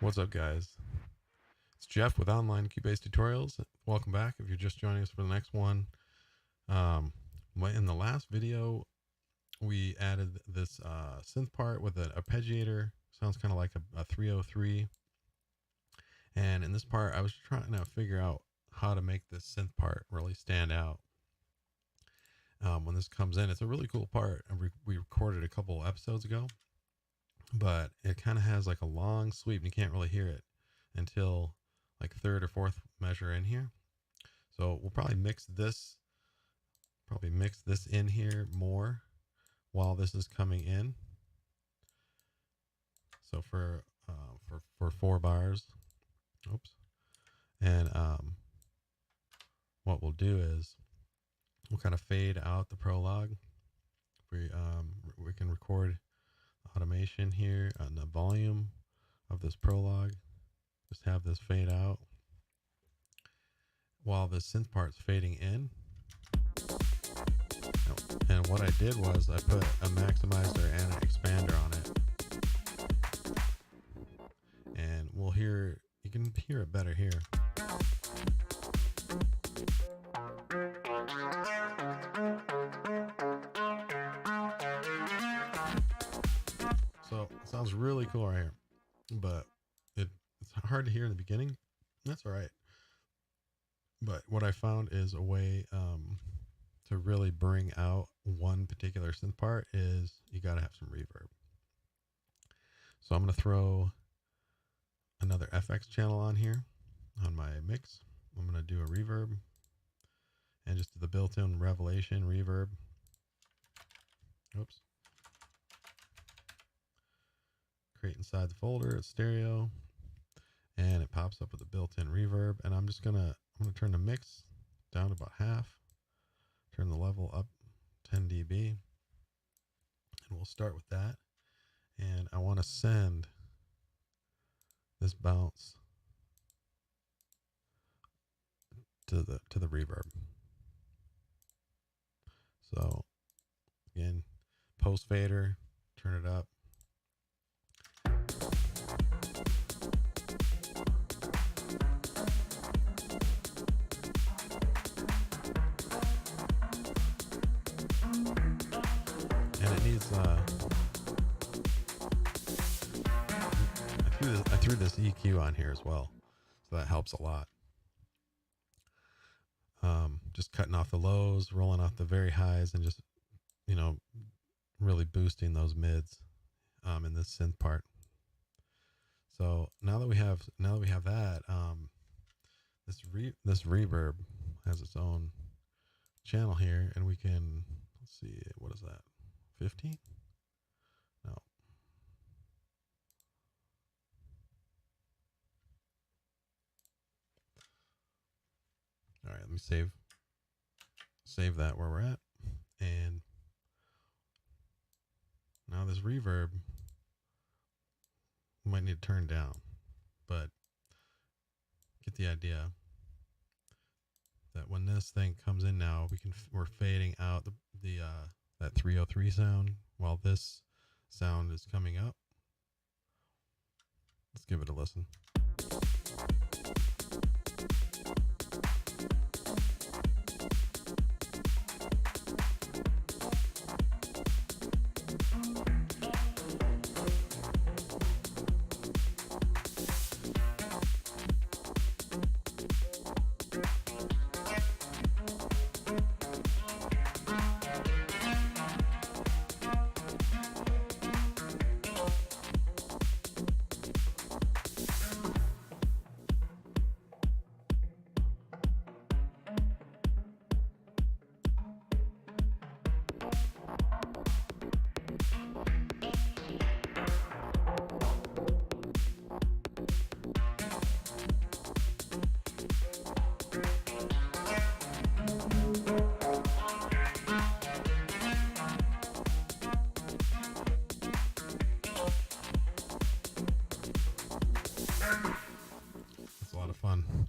What's up, guys? It's Jeff with Online Cubase Tutorials. Welcome back if you're just joining us for the next one. In the last video, we added this synth part with an arpeggiator. Sounds kind of like a 303. And in this part, I was trying to figure out how to make this synth part really stand out. When this comes in, it's a really cool part. We recorded a couple episodes ago, but it kind of has like a long sweep and you can't really hear it until like third or fourth measure in here. So we'll probably mix this in here more while this is coming in. So for 4 bars, and what we'll do is we'll kind of fade out the prologue. We can record automation here on the volume of this prologue. Just have this fade out while the synth part's fading in. And what I did was I put a maximizer and an expander on it. And you can hear it better here. So it sounds really cool right here, but it's hard to hear in the beginning. That's all right. But what I found is a way to really bring out one particular synth part is you got to have some reverb. So I'm going to throw another FX channel on here on my mix. I'm going to do a reverb and just do the built-in Revalation reverb. Oops. Create inside the folder, it's stereo, and it pops up with a built-in reverb. And I'm going to turn the mix down to about half, turn the level up 10 dB, and we'll start with that. And I want to send this bounce to the reverb. So again, post fader, turn it up. I threw this EQ on here as well, so that helps a lot. Just cutting off the lows, rolling off the very highs, and just really boosting those mids in this synth part. So now that we have that, this reverb has its own channel here, and we can, let's see, what is that? 15? No. All right, let me save that where we're at. And now this reverb we might need to turn down, but get the idea that when this thing comes in now, we're fading out that 303 sound while this sound is coming up. Let's give it a listen.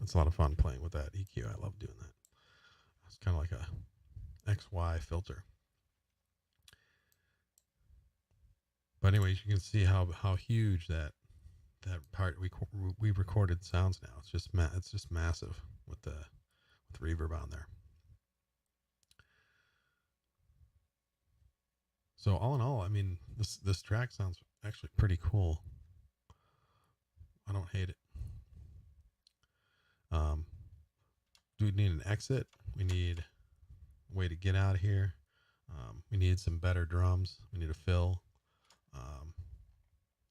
It's a lot of fun playing with that EQ. I love doing that. It's kind of like a XY filter. But anyways, you can see how huge that that part we recorded sounds now. It's just massive with reverb on there. So all in all, I mean, this track sounds actually pretty cool. I don't hate it. Do we need an exit? We need a way to get out of here. We need some better drums. We need a fill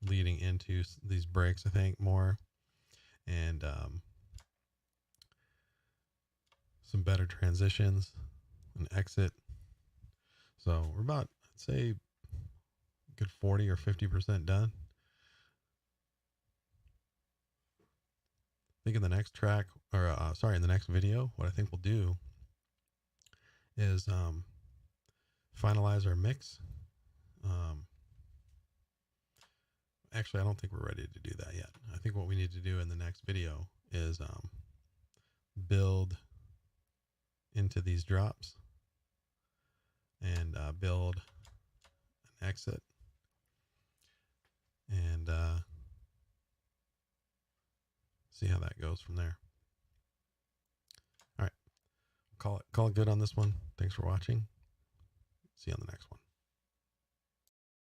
leading into these breaks, I think, more. And some better transitions, an exit. So we're about, I'd say, a good 40 or 50% done. I think in the next track, or in the next video, what I think we'll do is finalize our mix. Actually, I don't think we're ready to do that yet. I think what we need to do in the next video is build into these drops and build an exit and see how that goes from there. All right, call it good on this one. Thanks for watching. See you on the next one.